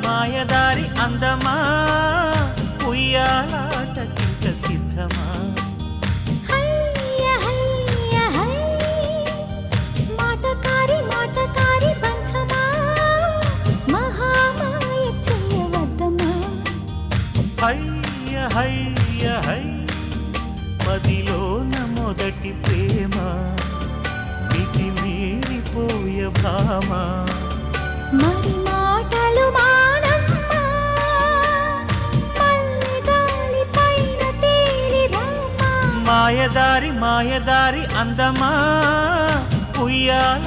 మాయదారి అందమా ఉయ్యాలాటకింక సిద్ధమా మాటకారి మాటకారి బంధమా మహామాయ చెయ్యవద్దమా హయ్య హయ్య హై మదిలోన మొదటి ప్రేమ మితి మీరిపోయ భామ మరి మాటలు మానమ్మా మల్లెగాలి పైన తేలి రామా మాయదారి అందమా ఉయ్యాల